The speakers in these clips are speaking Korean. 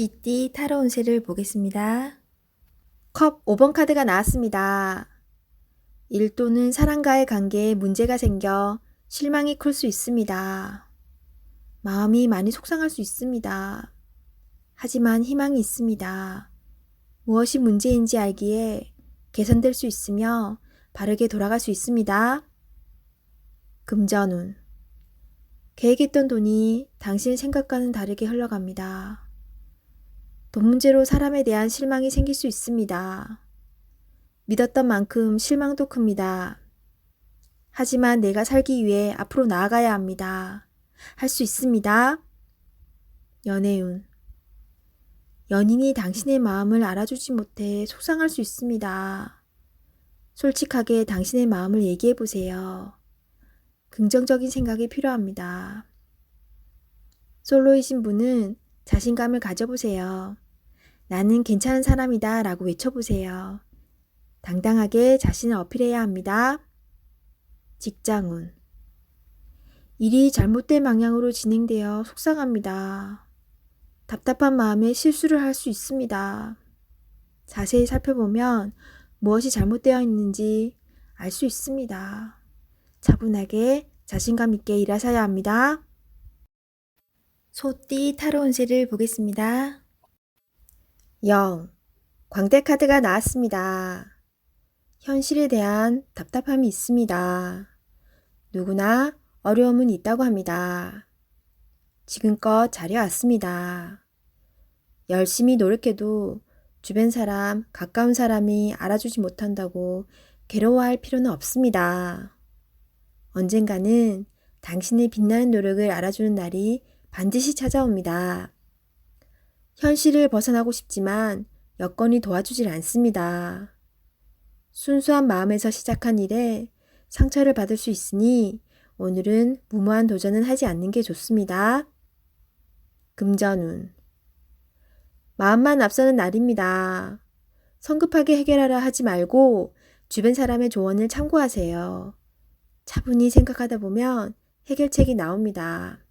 GT 타로 운세를 보겠습니다. 컵 5번 카드가 나왔습니다. 일 또는 사람과의 관계에 문제가 생겨 실망이 클 수 있습니다. 마음이 많이 속상할 수 있습니다. 하지만 희망이 있습니다. 무엇이 문제인지 알기에 개선될 수 있으며 바르게 돌아갈 수 있습니다. 금전운. 계획했던 돈이 당신의 생각과는 다르게 흘러갑니다. 돈 문제로 사람에 대한 실망이 생길 수 있습니다. 믿었던 만큼 실망도 큽니다. 하지만 내가 살기 위해 앞으로 나아가야 합니다. 할 수 있습니다. 연애운. 연인이 당신의 마음을 알아주지 못해 속상할 수 있습니다. 솔직하게 당신의 마음을 얘기해 보세요. 긍정적인 생각이 필요합니다. 솔로이신 분은 자신감을 가져보세요. 나는 괜찮은 사람이다 라고 외쳐보세요. 당당하게 자신을 어필해야 합니다. 직장운. 일이 잘못된 방향으로 진행되어 속상합니다. 답답한 마음에 실수를 할 수 있습니다. 자세히 살펴보면 무엇이 잘못되어 있는지 알 수 있습니다. 차분하게 자신감 있게 일하셔야 합니다. 소띠 타로 운세를 보겠습니다. 0. 광대 카드가 나왔습니다. 현실에 대한 답답함이 있습니다. 누구나 어려움은 있다고 합니다. 지금껏 잘해왔습니다. 열심히 노력해도 주변 사람, 가까운 사람이 알아주지 못한다고 괴로워할 필요는 없습니다. 언젠가는 당신의 빛나는 노력을 알아주는 날이 반드시 찾아옵니다. 현실을 벗어나고 싶지만 여건이 도와주질 않습니다. 순수한 마음에서 시작한 일에 상처를 받을 수 있으니 오늘은 무모한 도전은 하지 않는 게 좋습니다. 금전운. 마음만 앞서는 날입니다. 성급하게 해결하려 하지 말고 주변 사람의 조언을 참고하세요. 차분히 생각하다 보면 해결책이 나옵니다.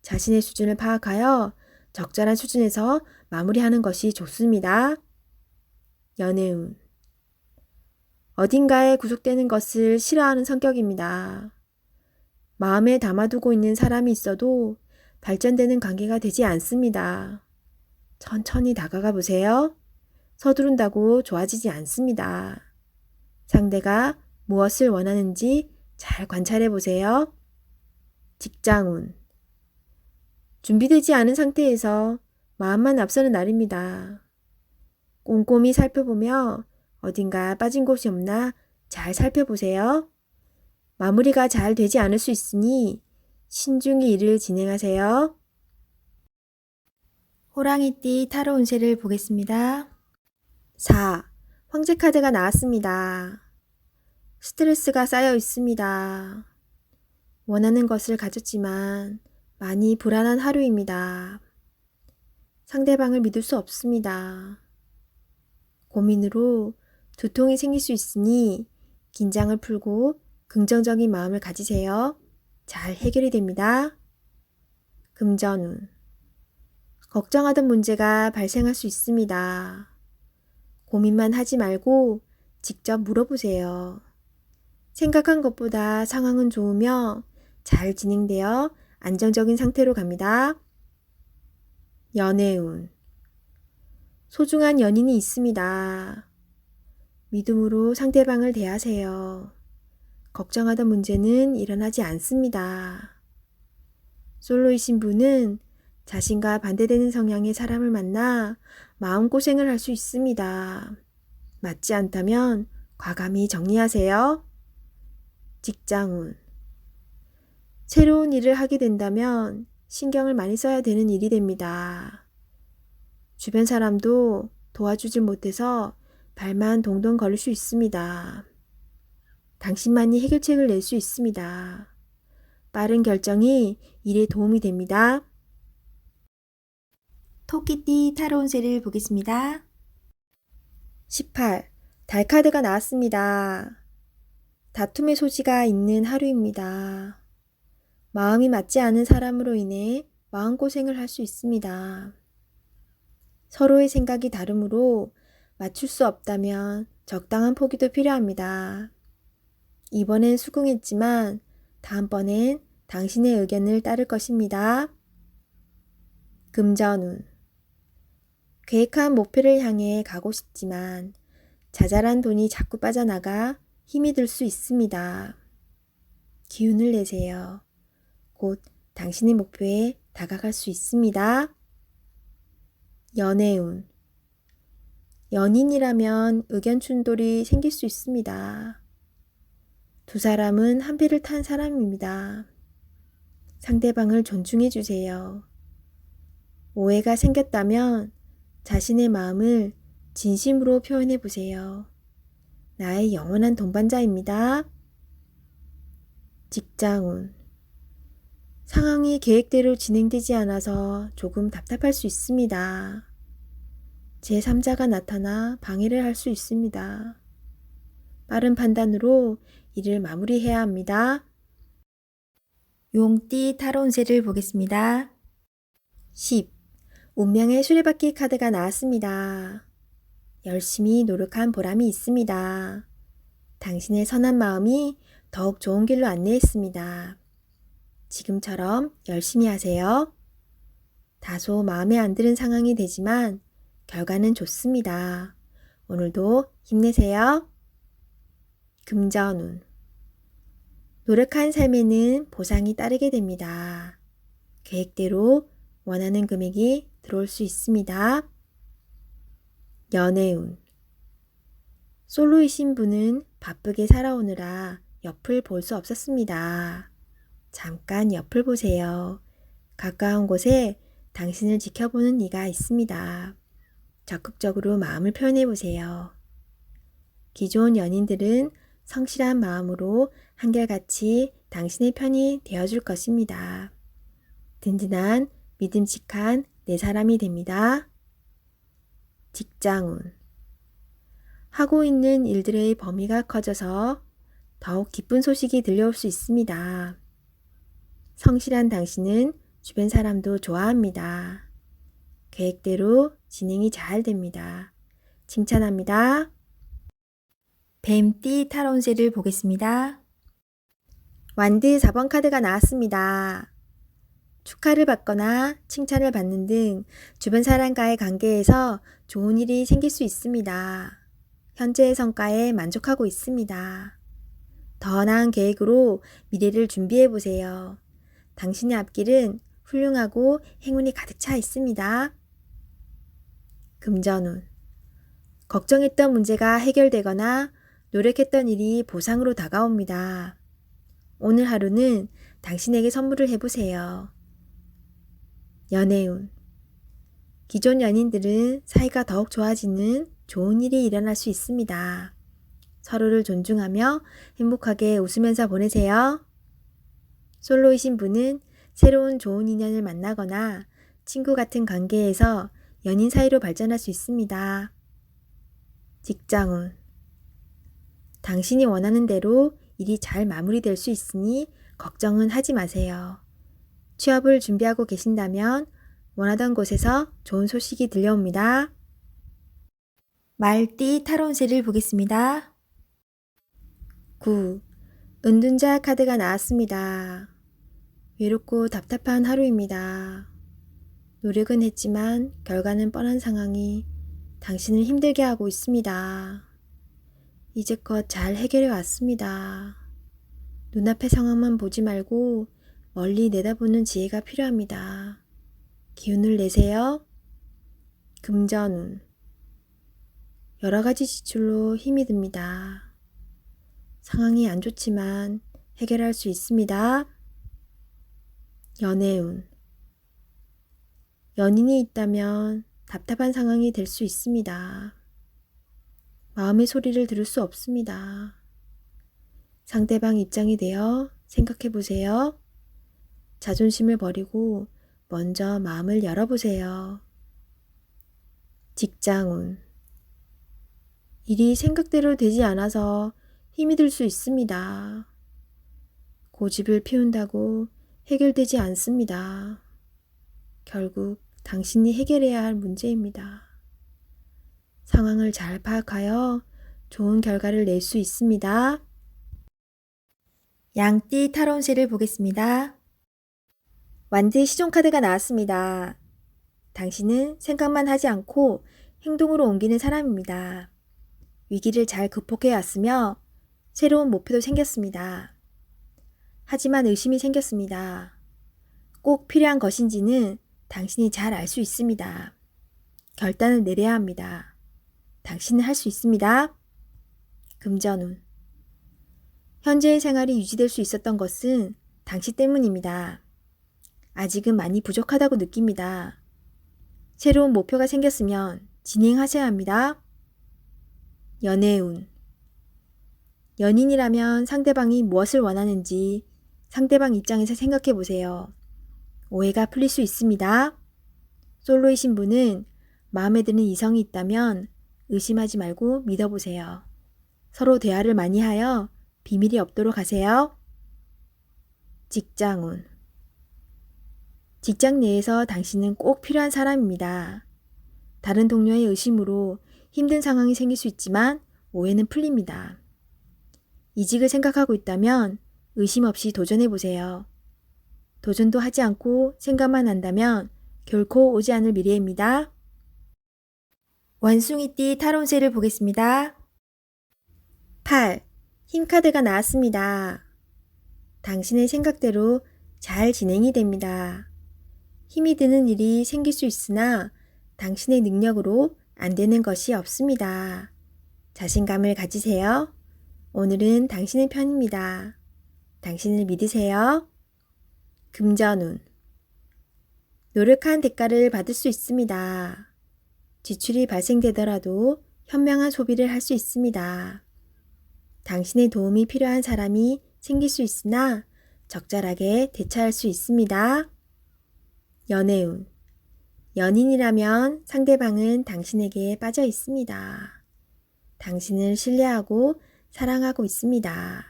자신의 수준을 파악하여 적절한 수준에서 마무리하는 것이 좋습니다. 연애운. 어딘가에 구속되는 것을 싫어하는 성격입니다. 마음에 담아두고 있는 사람이 있어도 발전되는 관계가 되지 않습니다. 천천히 다가가 보세요. 서두른다고 좋아지지 않습니다. 상대가 무엇을 원하는지 잘 관찰해 보세요. 직장운. 준비되지 않은 상태에서 마음만 앞서는 날입니다. 꼼꼼히 살펴보며 어딘가 빠진 곳이 없나 잘 살펴보세요. 마무리가 잘 되지 않을 수 있으니 신중히 일을 진행하세요. 호랑이띠 타로 운세를 보겠습니다. 4. 황제 카드가 나왔습니다. 스트레스가 쌓여 있습니다. 원하는 것을 가졌지만 많이 불안한 하루입니다. 상대방을 믿을 수 없습니다. 고민으로 두통이 생길 수 있으니 긴장을 풀고 긍정적인 마음을 가지세요. 잘 해결이 됩니다. 금전운. 걱정하던 문제가 발생할 수 있습니다. 고민만 하지 말고 직접 물어보세요. 생각한 것보다 상황은 좋으며 잘 진행되어 안정적인 상태로 갑니다. 연애운. 소중한 연인이 있습니다. 믿음으로 상대방을 대하세요. 걱정하던 문제는 일어나지 않습니다. 솔로이신 분은 자신과 반대되는 성향의 사람을 만나 마음고생을 할 수 있습니다. 맞지 않다면 과감히 정리하세요. 직장운. 새로운 일을 하게 된다면 신경을 많이 써야 되는 일이 됩니다. 주변 사람도 도와주질 못해서 발만 동동 걸릴 수 있습니다. 당신만이 해결책을 낼 수 있습니다. 빠른 결정이 일에 도움이 됩니다. 토끼띠 타로 운세를 보겠습니다. 18. 달 카드가 나왔습니다. 다툼의 소지가 있는 하루입니다. 마음이 맞지 않은 사람으로 인해 마음고생을 할 수 있습니다. 서로의 생각이 다르므로 맞출 수 없다면 적당한 포기도 필요합니다. 이번엔 수긍했지만 다음번엔 당신의 의견을 따를 것입니다. 금전운. 계획한 목표를 향해 가고 싶지만 자잘한 돈이 자꾸 빠져나가 힘이 들 수 있습니다. 기운을 내세요. 곧 당신의 목표에 다가갈 수 있습니다. 연애운. 연인이라면 의견 충돌이 생길 수 있습니다. 두 사람은 한 배를 탄 사람입니다. 상대방을 존중해 주세요. 오해가 생겼다면 자신의 마음을 진심으로 표현해 보세요. 나의 영원한 동반자입니다. 직장운. 상황이 계획대로 진행되지 않아서 조금 답답할 수 있습니다. 제3자가 나타나 방해를 할 수 있습니다. 빠른 판단으로 일을 마무리해야 합니다. 용띠 타로 운세를 보겠습니다. 10. 운명의 수레바퀴 카드가 나왔습니다. 열심히 노력한 보람이 있습니다. 당신의 선한 마음이 더욱 좋은 길로 안내했습니다. 지금처럼 열심히 하세요. 다소 마음에 안 드는 상황이 되지만 결과는 좋습니다. 오늘도 힘내세요. 금전운. 노력한 삶에는 보상이 따르게 됩니다. 계획대로 원하는 금액이 들어올 수 있습니다. 연애운. 솔로이신 분은 바쁘게 살아오느라 옆을 볼 수 없었습니다. 잠깐 옆을 보세요. 가까운 곳에 당신을 지켜보는 이가 있습니다. 적극적으로 마음을 표현해 보세요. 기존 연인들은 성실한 마음으로 한결같이 당신의 편이 되어줄 것입니다. 든든한 믿음직한 내 사람이 됩니다. 직장운. 하고 있는 일들의 범위가 커져서 더욱 기쁜 소식이 들려올 수 있습니다. 성실한 당신은 주변 사람도 좋아합니다. 계획대로 진행이 잘 됩니다. 칭찬합니다. 뱀띠 타로 운세를 보겠습니다. 완드 4번 카드가 나왔습니다. 축하를 받거나 칭찬을 받는 등 주변 사람과의 관계에서 좋은 일이 생길 수 있습니다. 현재의 성과에 만족하고 있습니다. 더 나은 계획으로 미래를 준비해 보세요. 당신의 앞길은 훌륭하고 행운이 가득 차 있습니다. 금전운. 걱정했던 문제가 해결되거나 노력했던 일이 보상으로 다가옵니다. 오늘 하루는 당신에게 선물을 해보세요. 연애운. 기존 연인들은 사이가 더욱 좋아지는 좋은 일이 일어날 수 있습니다. 서로를 존중하며 행복하게 웃으면서 보내세요. 솔로이신 분은 새로운 좋은 인연을 만나거나 친구 같은 관계에서 연인 사이로 발전할 수 있습니다. 직장운. 당신이 원하는 대로 일이 잘 마무리될 수 있으니 걱정은 하지 마세요. 취업을 준비하고 계신다면 원하던 곳에서 좋은 소식이 들려옵니다. 말띠 타로 운세를 보겠습니다. 9. 은둔자 카드가 나왔습니다. 외롭고 답답한 하루입니다. 노력은 했지만 결과는 뻔한 상황이 당신을 힘들게 하고 있습니다. 이제껏 잘 해결해 왔습니다. 눈앞의 상황만 보지 말고 멀리 내다보는 지혜가 필요합니다. 기운을 내세요. 금전운. 여러 가지 지출로 힘이 듭니다. 상황이 안 좋지만 해결할 수 있습니다. 연애운. 연인이 있다면 답답한 상황이 될 수 있습니다. 마음의 소리를 들을 수 없습니다. 상대방 입장이 되어 생각해 보세요. 자존심을 버리고 먼저 마음을 열어보세요. 직장운. 일이 생각대로 되지 않아서 힘이 들 수 있습니다. 고집을 피운다고 해결되지 않습니다. 결국 당신이 해결해야 할 문제입니다. 상황을 잘 파악하여 좋은 결과를 낼 수 있습니다. 양띠 타로운세를 보겠습니다. 완드 시종 카드가 나왔습니다. 당신은 생각만 하지 않고 행동으로 옮기는 사람입니다. 위기를 잘 극복해 왔으며 새로운 목표도 생겼습니다. 하지만 의심이 생겼습니다. 꼭 필요한 것인지는 당신이 잘 알 수 있습니다. 결단을 내려야 합니다. 당신은 할 수 있습니다. 금전운. 현재의 생활이 유지될 수 있었던 것은 당신 때문입니다. 아직은 많이 부족하다고 느낍니다. 새로운 목표가 생겼으면 진행하셔야 합니다. 연애운. 연인이라면 상대방이 무엇을 원하는지 상대방 입장에서 생각해 보세요. 오해가 풀릴 수 있습니다. 솔로이신 분은 마음에 드는 이성이 있다면 의심하지 말고 믿어보세요. 서로 대화를 많이 하여 비밀이 없도록 하세요. 직장운. 직장 내에서 당신은 꼭 필요한 사람입니다. 다른 동료의 의심으로 힘든 상황이 생길 수 있지만 오해는 풀립니다. 이직을 생각하고 있다면 의심 없이 도전해보세요. 도전도 하지 않고 생각만 한다면 결코 오지 않을 미래입니다. 원숭이띠 타로운세를 보겠습니다. 8. 힘카드가 나왔습니다. 당신의 생각대로 잘 진행이 됩니다. 힘이 드는 일이 생길 수 있으나 당신의 능력으로 안 되는 것이 없습니다. 자신감을 가지세요. 오늘은 당신의 편입니다. 당신을 믿으세요. 금전운. 노력한 대가를 받을 수 있습니다. 지출이 발생되더라도 현명한 소비를 할 수 있습니다. 당신의 도움이 필요한 사람이 생길 수 있으나 적절하게 대처할 수 있습니다. 연애운. 연인이라면 상대방은 당신에게 빠져 있습니다. 당신을 신뢰하고 사랑하고 있습니다.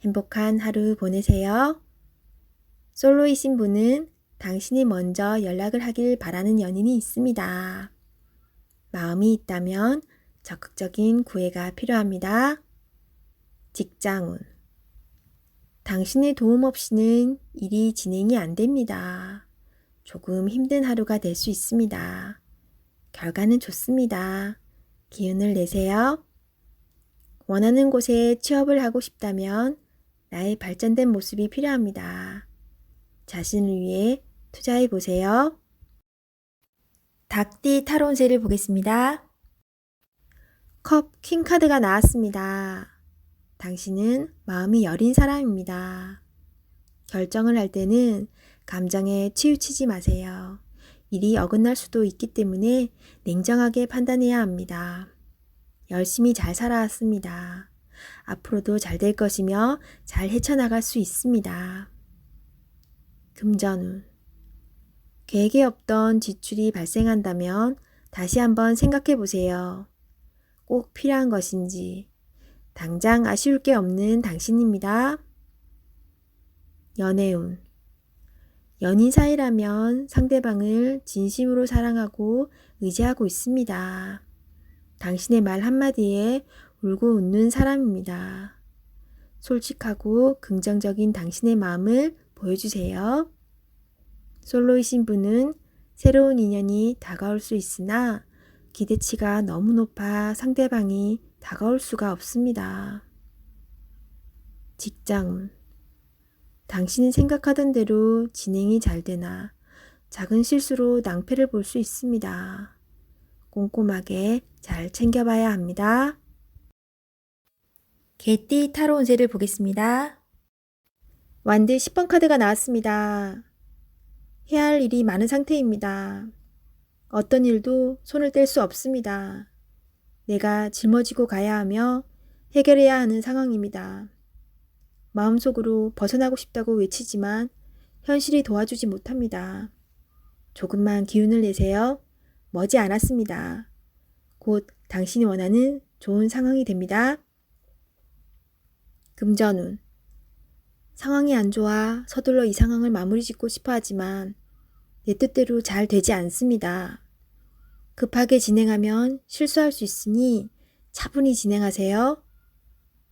행복한 하루 보내세요. 솔로이신 분은 당신이 먼저 연락을 하길 바라는 연인이 있습니다. 마음이 있다면 적극적인 구애가 필요합니다. 직장운. 당신의 도움 없이는 일이 진행이 안 됩니다. 조금 힘든 하루가 될 수 있습니다. 결과는 좋습니다. 기운을 내세요. 원하는 곳에 취업을 하고 싶다면 나의 발전된 모습이 필요합니다. 자신을 위해 투자해 보세요. 닭띠 타로운세를 보겠습니다. 컵 킹카드가 나왔습니다. 당신은 마음이 여린 사람입니다. 결정을 할 때는 감정에 치우치지 마세요. 일이 어긋날 수도 있기 때문에 냉정하게 판단해야 합니다. 열심히 잘 살아왔습니다. 앞으로도 잘 될 것이며 잘 헤쳐나갈 수 있습니다. 금전운. 계획에 없던 지출이 발생한다면 다시 한번 생각해 보세요. 꼭 필요한 것인지. 당장 아쉬울 게 없는 당신입니다. 연애운. 연인 사이라면 상대방을 진심으로 사랑하고 의지하고 있습니다. 당신의 말 한마디에 울고 웃는 사람입니다. 솔직하고 긍정적인 당신의 마음을 보여주세요. 솔로이신 분은 새로운 인연이 다가올 수 있으나 기대치가 너무 높아 상대방이 다가올 수가 없습니다. 직장운. 당신이 생각하던 대로 진행이 잘 되나 작은 실수로 낭패를 볼 수 있습니다. 꼼꼼하게 잘 챙겨봐야 합니다. 개띠 타로 운세를 보겠습니다. 완드 10번 카드가 나왔습니다. 해야 할 일이 많은 상태입니다. 어떤 일도 손을 뗄 수 없습니다. 내가 짊어지고 가야 하며 해결해야 하는 상황입니다. 마음속으로 벗어나고 싶다고 외치지만 현실이 도와주지 못합니다. 조금만 기운을 내세요. 머지 않았습니다. 곧 당신이 원하는 좋은 상황이 됩니다. 금전운. 상황이 안 좋아 서둘러 이 상황을 마무리 짓고 싶어 하지만 내 뜻대로 잘 되지 않습니다. 급하게 진행하면 실수할 수 있으니 차분히 진행하세요.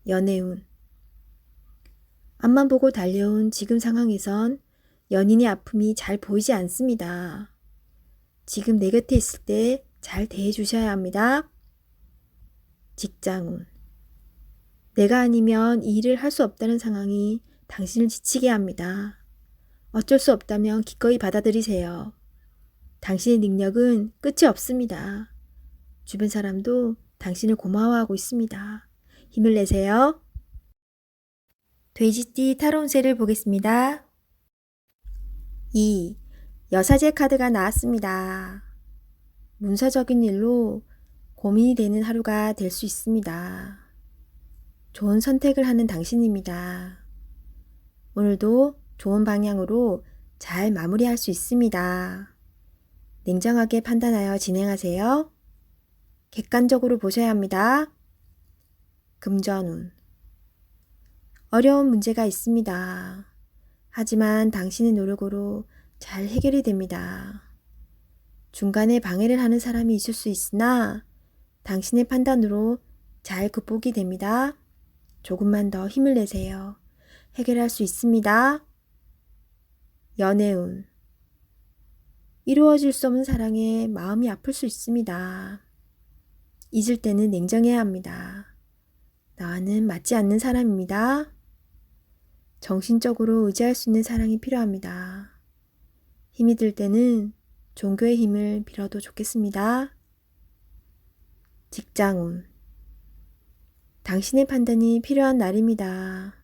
연애운. 앞만 보고 달려온 지금 상황에선 연인의 아픔이 잘 보이지 않습니다. 지금 내 곁에 있을 때 잘 대해 주셔야 합니다. 직장운. 내가 아니면 이 일을 할 수 없다는 상황이 당신을 지치게 합니다. 어쩔 수 없다면 기꺼이 받아들이세요. 당신의 능력은 끝이 없습니다. 주변 사람도 당신을 고마워하고 있습니다. 힘을 내세요. 돼지띠 타로 운세를 보겠습니다. 2. 여사제 카드가 나왔습니다. 문서적인 일로 고민이 되는 하루가 될 수 있습니다. 좋은 선택을 하는 당신입니다. 오늘도 좋은 방향으로 잘 마무리할 수 있습니다. 냉정하게 판단하여 진행하세요. 객관적으로 보셔야 합니다. 금전운. 어려운 문제가 있습니다. 하지만 당신의 노력으로 잘 해결이 됩니다. 중간에 방해를 하는 사람이 있을 수 있으나 당신의 판단으로 잘 극복이 됩니다. 조금만 더 힘을 내세요. 해결할 수 있습니다. 연애운. 이루어질 수 없는 사랑에 마음이 아플 수 있습니다. 잊을 때는 냉정해야 합니다. 나와는 맞지 않는 사람입니다. 정신적으로 의지할 수 있는 사랑이 필요합니다. 힘이 들 때는 종교의 힘을 빌어도 좋겠습니다. 직장운. 당신의 판단이 필요한 날입니다.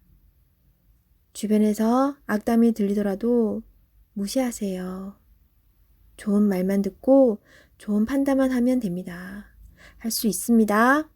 주변에서 악담이 들리더라도 무시하세요. 좋은 말만 듣고 좋은 판단만 하면 됩니다. 할 수 있습니다.